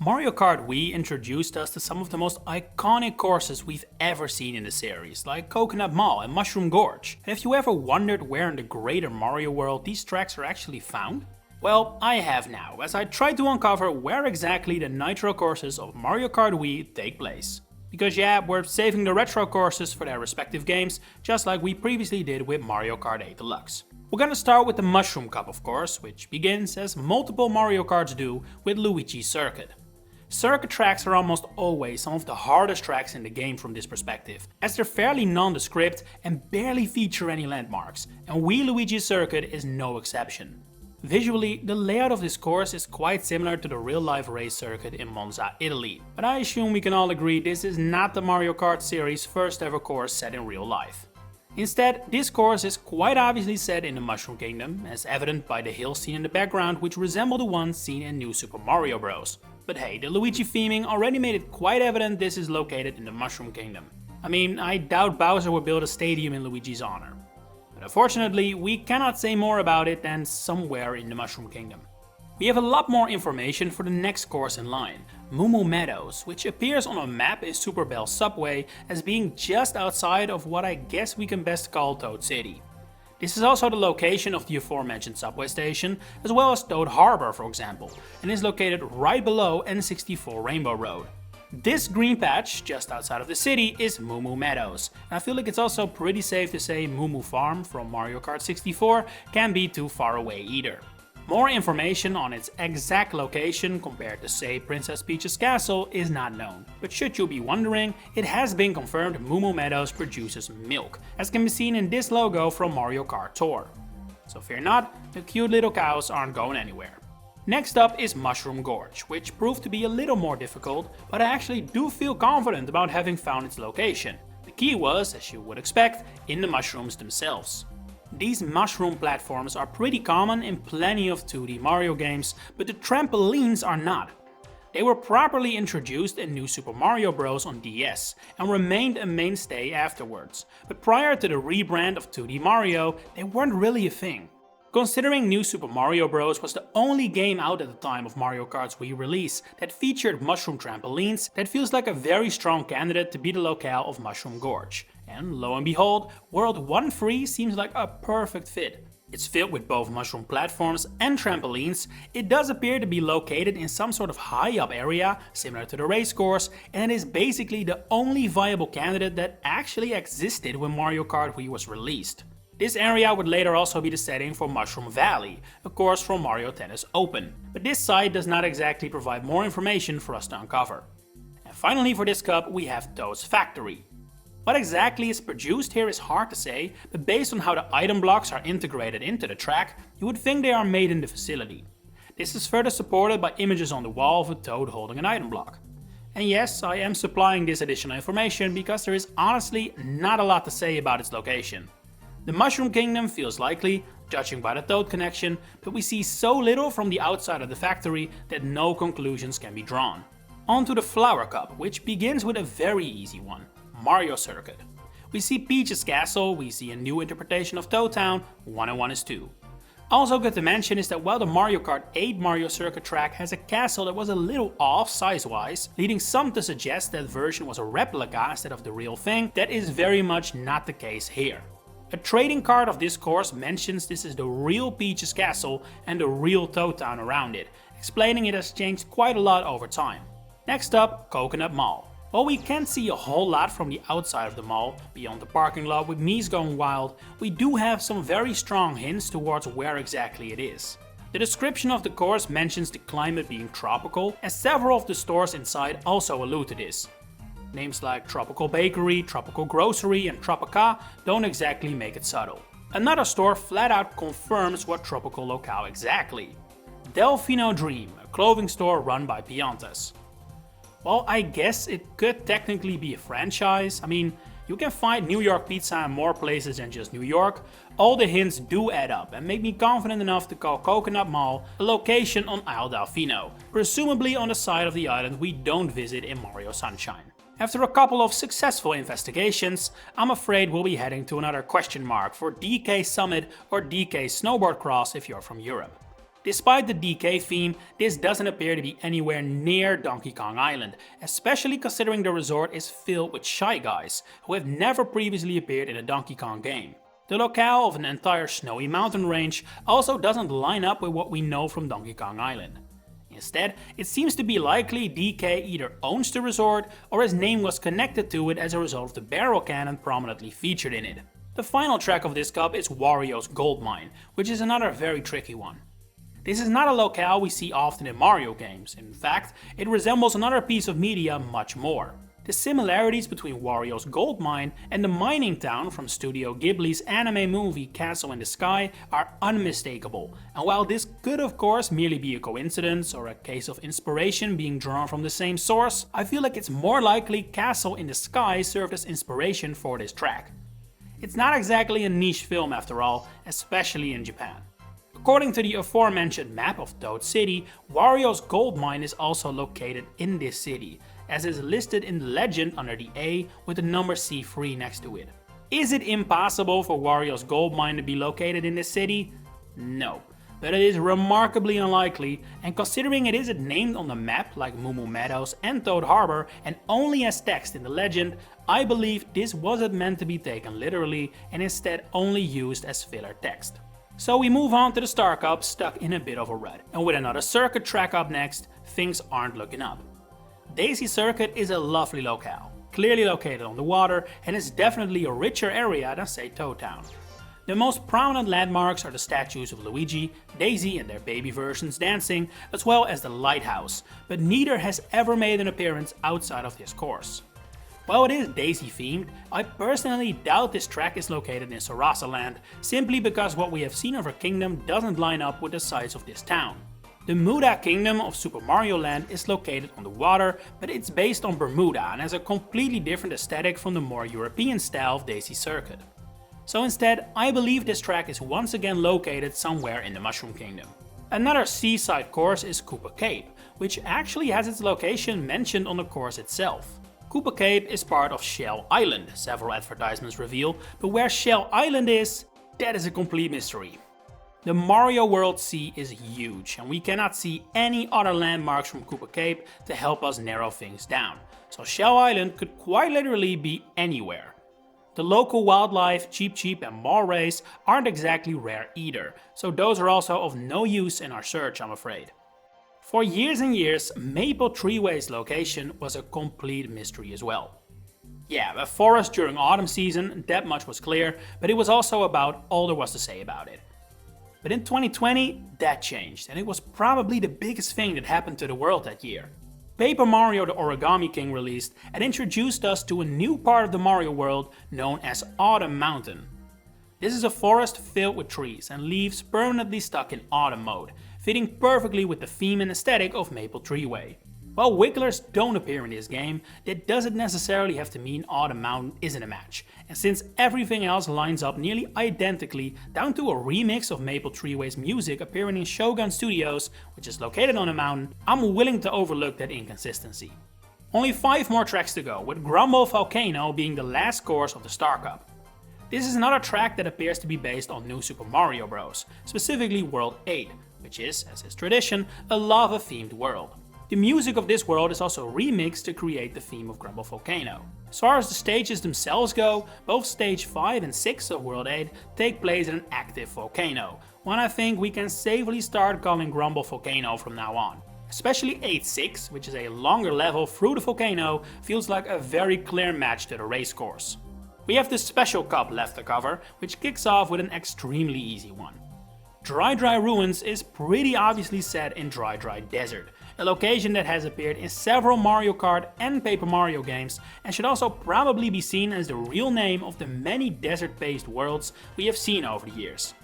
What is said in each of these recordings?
Mario Kart Wii introduced us to some of the most iconic courses we've ever seen in the series, like Coconut Mall and Mushroom Gorge. Have you ever wondered where in the greater Mario world these tracks are actually found? Well, I have now, as I tried to uncover where exactly the Nitro courses of Mario Kart Wii take place. Because yeah, we're saving the retro courses for their respective games, just like we previously did with Mario Kart 8 Deluxe. We're gonna start with the Mushroom Cup, of course, which begins, as multiple Mario Karts do, with Luigi's Circuit. Circuit tracks are almost always some of the hardest tracks in the game from this perspective, as they're fairly nondescript and barely feature any landmarks, and Wii Luigi's Circuit is no exception. Visually, the layout of this course is quite similar to the real-life race circuit in Monza, Italy, but I assume we can all agree this is not the Mario Kart series' first ever course set in real life. Instead, this course is quite obviously set in the Mushroom Kingdom, as evident by the hills seen in the background, which resemble the ones seen in New Super Mario Bros. But hey, the Luigi theming already made it quite evident this is located in the Mushroom Kingdom. I mean, I doubt Bowser would build a stadium in Luigi's honor. But unfortunately, we cannot say more about it than somewhere in the Mushroom Kingdom. We have a lot more information for the next course in line, Meadows, which appears on a map in Super Bell Subway as being just outside of what I guess we can best call Toad City. This is also the location of the aforementioned subway station, as well as Toad Harbor for example, and is located right below N64 Rainbow Road. This green patch, just outside of the city, is Meadows, and I feel like it's also pretty safe to say Moo Farm from Mario Kart 64 can't be too far away either. More information on its exact location compared to say Princess Peach's castle is not known, but should you be wondering, it has been confirmed Moo Meadows produces milk, as can be seen in this logo from Mario Kart Tour. So fear not, the cute little cows aren't going anywhere. Next up is Mushroom Gorge, which proved to be a little more difficult, but I actually do feel confident about having found its location. The key was, as you would expect, in the mushrooms themselves. These mushroom platforms are pretty common in plenty of 2D Mario games, but the trampolines are not. They were properly introduced in New Super Mario Bros. On DS and remained a mainstay afterwards, but prior to the rebrand of 2D Mario, they weren't really a thing. Considering New Super Mario Bros. Was the only game out at the time of Mario Kart's Wii release that featured mushroom trampolines, that feels like a very strong candidate to be the locale of Mushroom Gorge. And lo and behold, World 1-3 seems like a perfect fit. It's filled with both mushroom platforms and trampolines, it does appear to be located in some sort of high up area, similar to the race course, and it is basically the only viable candidate that actually existed when Mario Kart Wii was released. This area would later also be the setting for Mushroom Valley, a course from Mario Tennis Open, but this site does not exactly provide more information for us to uncover. And finally for this cup we have Toad's Factory. What exactly is produced here is hard to say, but based on how the item blocks are integrated into the track, you would think they are made in the facility. This is further supported by images on the wall of a Toad holding an item block. And yes, I am supplying this additional information because there is honestly not a lot to say about its location. The Mushroom Kingdom feels likely, judging by the Toad connection, but we see so little from the outside of the factory that no conclusions can be drawn. On to the Flower Cup, which begins with a very easy one. Mario Circuit. We see Peach's castle, we see a new interpretation of Toad Town, 1 and 1 is 2. Also good to mention is that while the Mario Kart 8 Mario Circuit track has a castle that was a little off size-wise, leading some to suggest that version was a replica instead of the real thing, that is very much not the case here. A trading card of this course mentions this is the real Peach's castle and the real Toad Town around it, explaining it has changed quite a lot over time. Next up, Coconut Mall. While we can't see a whole lot from the outside of the mall, beyond the parking lot with Mies going wild, we do have some very strong hints towards where exactly it is. The description of the course mentions the climate being tropical, and several of the stores inside also allude to this. Names like Tropical Bakery, Tropical Grocery and Tropica don't exactly make it subtle. Another store flat out confirms what tropical locale exactly. Delfino Dream, a clothing store run by Piantas. Well, I guess it could technically be a franchise. I mean, you can find New York pizza in more places than just New York. All the hints do add up and make me confident enough to call Coconut Mall a location on Isle Delfino, presumably on the side of the island we don't visit in Mario Sunshine. After a couple of successful investigations, I'm afraid we'll be heading to another question mark for DK Summit or DK Snowboard Cross if you're from Europe. Despite the DK theme, this doesn't appear to be anywhere near Donkey Kong Island, especially considering the resort is filled with Shy Guys, who have never previously appeared in a Donkey Kong game. The locale of an entire snowy mountain range also doesn't line up with what we know from Donkey Kong Island. Instead, it seems to be likely DK either owns the resort or his name was connected to it as a result of the barrel cannon prominently featured in it. The final track of this cup is Wario's Gold Mine, which is another very tricky one. This is not a locale we see often in Mario games. In fact, it resembles another piece of media much more. The similarities between Wario's Gold Mine and the mining town from Studio Ghibli's anime movie Castle in the Sky are unmistakable, and while this could of course merely be a coincidence or a case of inspiration being drawn from the same source, I feel like it's more likely Castle in the Sky served as inspiration for this track. It's not exactly a niche film after all, especially in Japan. According to the aforementioned map of Toad City, Wario's Gold Mine is also located in this city, as is listed in the legend under the A with the number C3 next to it. Is it impossible for Wario's Gold Mine to be located in this city? No, but it is remarkably unlikely, and considering it isn't named on the map like Meadows and Toad Harbor and only as text in the legend, I believe this wasn't meant to be taken literally and instead only used as filler text. So we move on to the Star Cup, stuck in a bit of a rut, and with another circuit track up next, things aren't looking up. Daisy Circuit is a lovely locale, clearly located on the water, and is definitely a richer area than say Toad Town. The most prominent landmarks are the statues of Luigi, Daisy and their baby versions dancing, as well as the lighthouse, but neither has ever made an appearance outside of this course. While it is Daisy themed, I personally doubt this track is located in Sarasa Land, simply because what we have seen of her kingdom doesn't line up with the size of this town. The Muda Kingdom of Super Mario Land is located on the water, but it's based on Bermuda and has a completely different aesthetic from the more European style of Daisy Circuit. So instead, I believe this track is once again located somewhere in the Mushroom Kingdom. Another seaside course is Koopa Cape, which actually has its location mentioned on the course itself. Koopa Cape is part of Shell Island, several advertisements reveal, but where Shell Island is, that is a complete mystery. The Mario World Sea is huge, and we cannot see any other landmarks from Koopa Cape to help us narrow things down, so Shell Island could quite literally be anywhere. The local wildlife, Cheep Cheep and Mall Rays aren't exactly rare either, so those are also of no use in our search, I'm afraid. For years and years, Maple Treeway's location was a complete mystery as well. Yeah, a forest during autumn season, that much was clear, but it was also about all there was to say about it. But in 2020, that changed, and it was probably the biggest thing that happened to the world that year. Paper Mario the Origami King released and introduced us to a new part of the Mario world known as Autumn Mountain. This is a forest filled with trees and leaves permanently stuck in autumn mode, fitting perfectly with the theme and aesthetic of Maple Treeway. While wigglers don't appear in this game, that doesn't necessarily have to mean Autumn Mountain isn't a match, and since everything else lines up nearly identically down to a remix of Maple Treeway's music appearing in Shogun Studios, which is located on a mountain, I'm willing to overlook that inconsistency. Only 5 more tracks to go, with Grumble Volcano being the last course of the Star Cup. This is another track that appears to be based on New Super Mario Bros., specifically World 8, which is, as is tradition, a lava-themed world. The music of this world is also remixed to create the theme of Grumble Volcano. As far as the stages themselves go, both stage 5 and 6 of World 8 take place in an active volcano, one I think we can safely start calling Grumble Volcano from now on. Especially 8-6, which is a longer level through the volcano, feels like a very clear match to the race course. We have the special cup left to cover, which kicks off with an extremely easy one. Dry Dry Ruins is pretty obviously set in Dry Dry Desert, a location that has appeared in several Mario Kart and Paper Mario games and should also probably be seen as the real name of the many desert-based worlds we have seen over the years.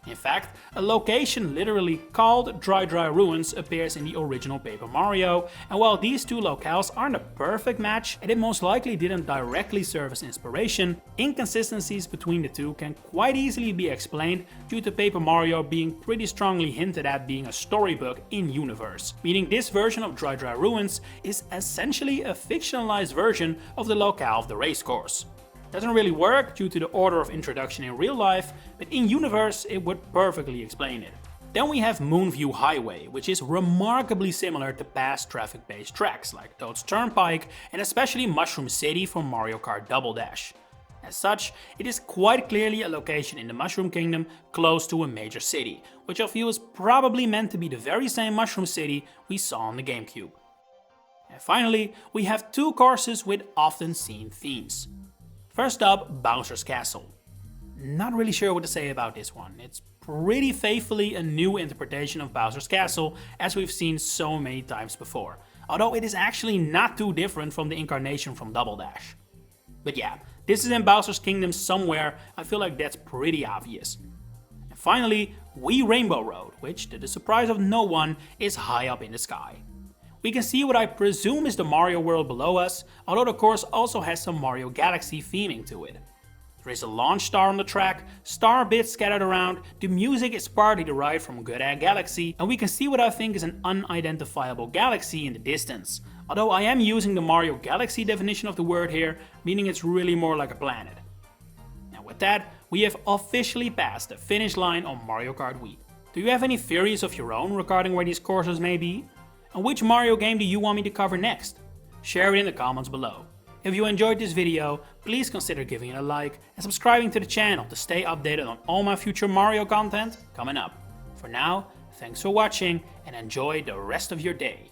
In fact, a location literally called Dry Dry Ruins appears in the original Paper Mario, and while these two locales aren't a perfect match and it most likely didn't directly serve as inspiration, inconsistencies between the two can quite easily be explained due to Paper Mario being pretty strongly hinted at being a storybook in-universe, meaning this version of Dry Dry Ruins is essentially a fictionalized version of the locale of the racecourse. Doesn't really work due to the order of introduction in real life, but in universe it would perfectly explain it. Then we have Moonview Highway, which is remarkably similar to past traffic-based tracks like Toad's Turnpike and especially Mushroom City from Mario Kart Double Dash. As such, it is quite clearly a location in the Mushroom Kingdom close to a major city, which I feel is probably meant to be the very same Mushroom City we saw on the GameCube. And finally, we have two courses with often seen themes. First up, Bowser's Castle. Not really sure what to say about this one. It's pretty faithfully a new interpretation of Bowser's Castle, as we've seen so many times before, although it is actually not too different from the incarnation from Double Dash. But yeah, this is in Bowser's Kingdom somewhere. I feel like that's pretty obvious. And finally, Wii Rainbow Road, which, to the surprise of no one, is high up in the sky. We can see what I presume is the Mario world below us, although the course also has some Mario Galaxy theming to it. There is a launch star on the track, star bits scattered around, the music is partly derived from Good Egg Galaxy, and we can see what I think is an unidentifiable galaxy in the distance. Although I am using the Mario Galaxy definition of the word here, meaning it's really more like a planet. And with that, we have officially passed the finish line on Mario Kart Wii. Do you have any theories of your own regarding where these courses may be? And which Mario game do you want me to cover next? Share it in the comments below. If you enjoyed this video, please consider giving it a like and subscribing to the channel to stay updated on all my future Mario content coming up. For now, thanks for watching and enjoy the rest of your day.